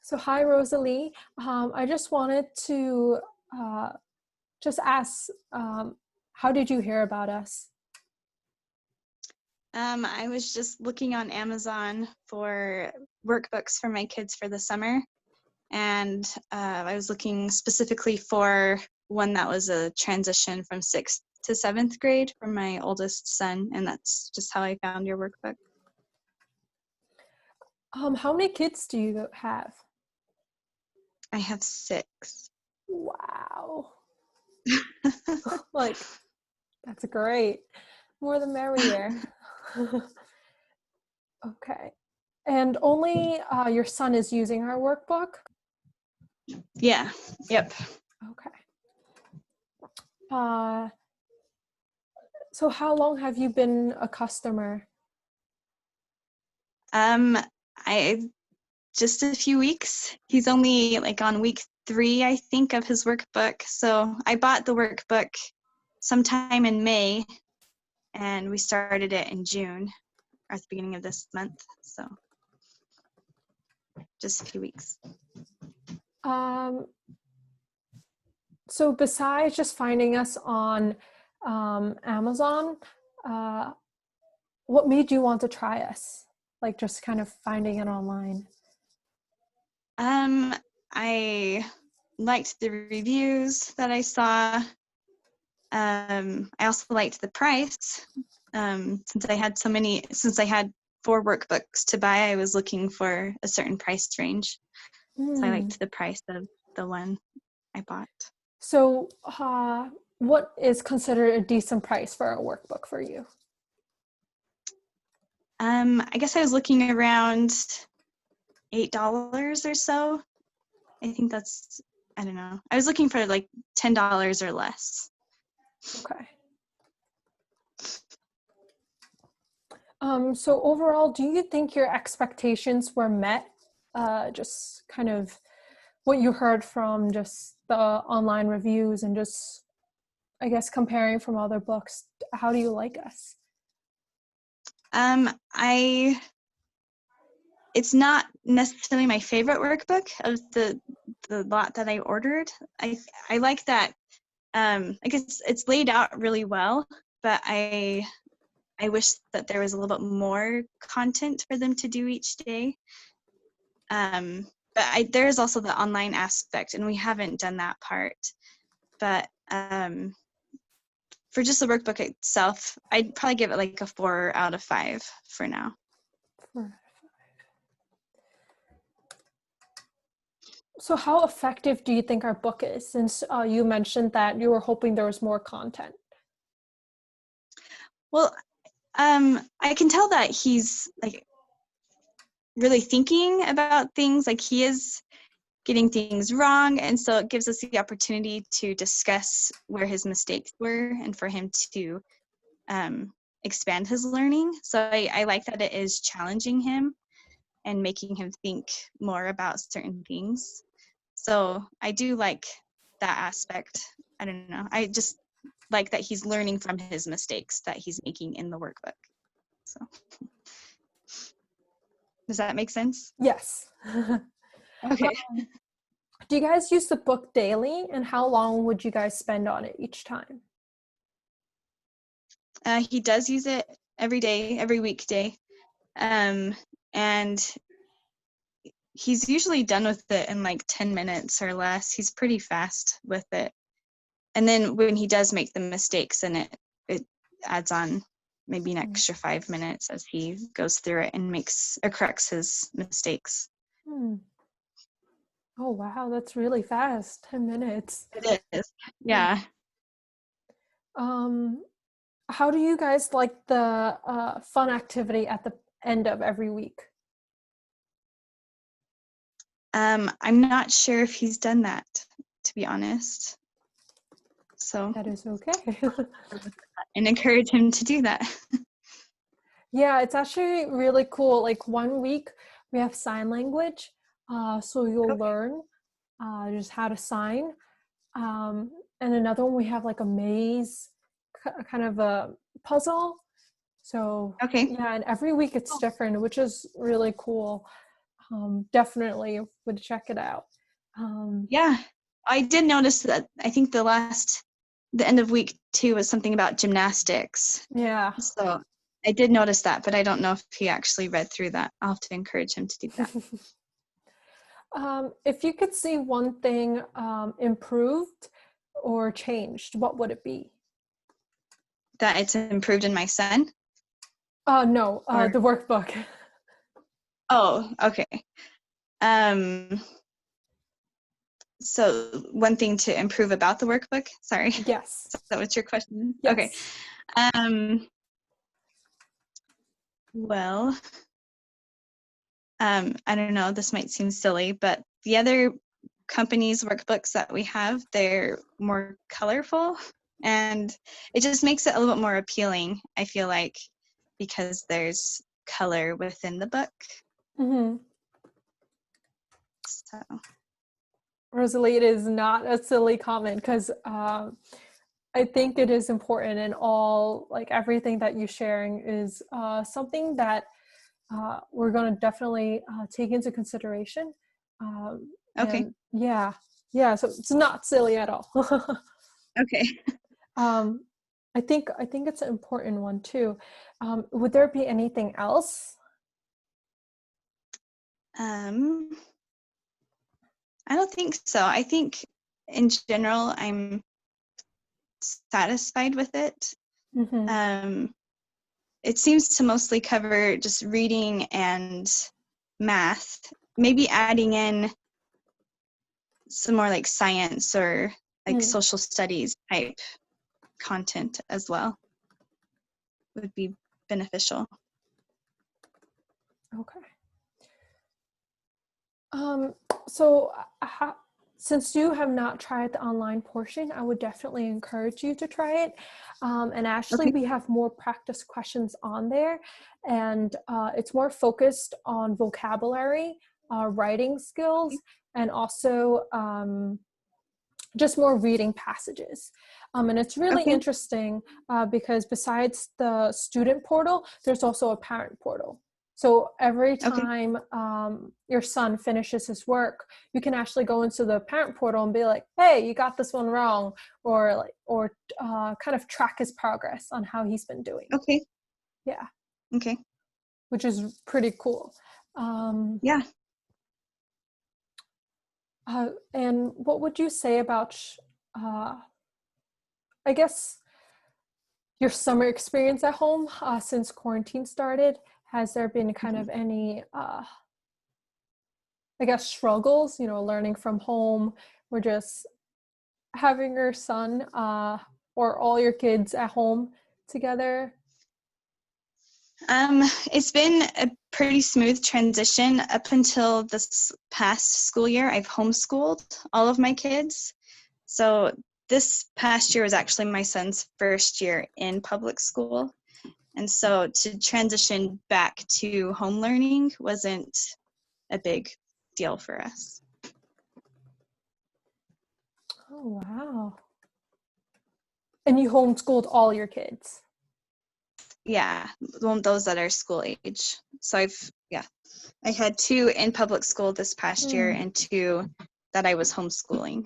So hi, Rosalee. I just wanted to just ask, how did you hear about us? I was just looking on Amazon for workbooks for my kids for the summer, and I was looking specifically for one that was a transition from 6th to 7th grade for my oldest son, and that's just how I found your workbook. How many kids do you have? I have 6. Wow. Like, that's great. More the merrier. Okay. And only your son is using our workbook? Yeah, yep. Okay. So how long have you been a customer? I just a few weeks. He's only like on week 3, I think, of his workbook. So I bought the workbook sometime in May, and we started it in June, or at the beginning of this month. So just a few weeks. So besides just finding us on Amazon, what made you want to try us? Like just kind of finding it online? I liked the reviews that I saw. I also liked the price. Since I had 4 workbooks to buy, I was looking for a certain price range. So I liked the price of the one I bought. So what is considered a decent price for a workbook for you? I guess I was looking around $8 or so. I think that's, I don't know. I was looking for like $10 or less. Okay. So overall, do you think your expectations were met? Just kind of what you heard from just the online reviews and just, I guess, comparing from other books. How do you like us? It's not necessarily my favorite workbook of the lot that I ordered. I like that. I guess it's laid out really well, but I wish that there was a little bit more content for them to do each day. But there is also the online aspect, and we haven't done that part. But for just the workbook itself, I'd probably give it like a 4 out of 5 for now. So how effective do you think our book is, since you mentioned that you were hoping there was more content? Well, I can tell that he's like really thinking about things. Like he is getting things wrong, and so it gives us the opportunity to discuss where his mistakes were and for him to expand his learning. So I like that it is challenging him and making him think more about certain things. So I do like that aspect. I don't know. I just like that he's learning from his mistakes that he's making in the workbook. So does that make sense? Yes. Okay. Do you guys use the book daily, and how long would you guys spend on it each time? He does use it every day, every weekday. And he's usually done with it in like 10 minutes or less. He's pretty fast with it. And then when he does make the mistakes, then it adds on maybe an extra 5 minutes as he goes through it and corrects his mistakes. Oh, wow, that's really fast, 10 minutes. It is, yeah. How do you guys like the fun activity at the end of every week? I'm not sure if he's done that, to be honest. So that is okay. And encourage him to do that. Yeah, it's actually really cool. Like 1 week we have sign language, so you'll learn just how to sign. And another one we have like a maze, kind of a puzzle. So yeah, and every week it's different, which is really cool. definitely would check it out. Yeah, I did notice that. I think the end of week 2 was something about gymnastics. Yeah. So I did notice that, but I don't know if he actually read through that. I'll have to encourage him to do that. If you could see one thing improved or changed, what would it be? That it's improved in my son? No, Or the workbook. oh, okay. So one thing to improve about the workbook? Sorry. Yes. Is that what your question? Okay. Yes. Well, I don't know, this might seem silly, but the other companies' workbooks that we have, they're more colorful, and it just makes it a little bit more appealing, I feel like, because there's color within the book. Mm-hmm. So Rosalee, it is not a silly comment because I think it is important, and all like everything that you're sharing is something that we're going to definitely take into consideration. okay. And yeah, so it's not silly at all. Okay. I think it's an important one too. Would there be anything else? I don't think so. I think in general I'm satisfied with it. Mm-hmm. It seems to mostly cover just reading and math, maybe adding in some more like science or like Mm. social studies type content as well would be beneficial. Okay. So since you have not tried the online portion, I would definitely encourage you to try it. And actually, Okay. we have more practice questions on there, and it's more focused on vocabulary, writing skills, and also just more reading passages. And it's really Okay. interesting because besides the student portal, there's also a parent portal. So every Okay. time your son finishes his work, you can actually go into the parent portal and be like, "Hey, you got this one wrong," or kind of track his progress on how he's been doing. Okay. Yeah, Okay. which is pretty cool. Um, Yeah. and what would you say about, I guess, your summer experience at home since quarantine started? Has there been kind of any, I guess, struggles, learning from home or just having your son or all your kids at home together? It's been a pretty smooth transition up until this past school year. I've homeschooled all of my kids. So this past year was actually my son's first year in public school. And so to transition back to home learning wasn't a big deal for us. Oh, wow. And you homeschooled all your kids? Yeah, those that are school age. So I had 2 in public school this past year and 2 that I was homeschooling.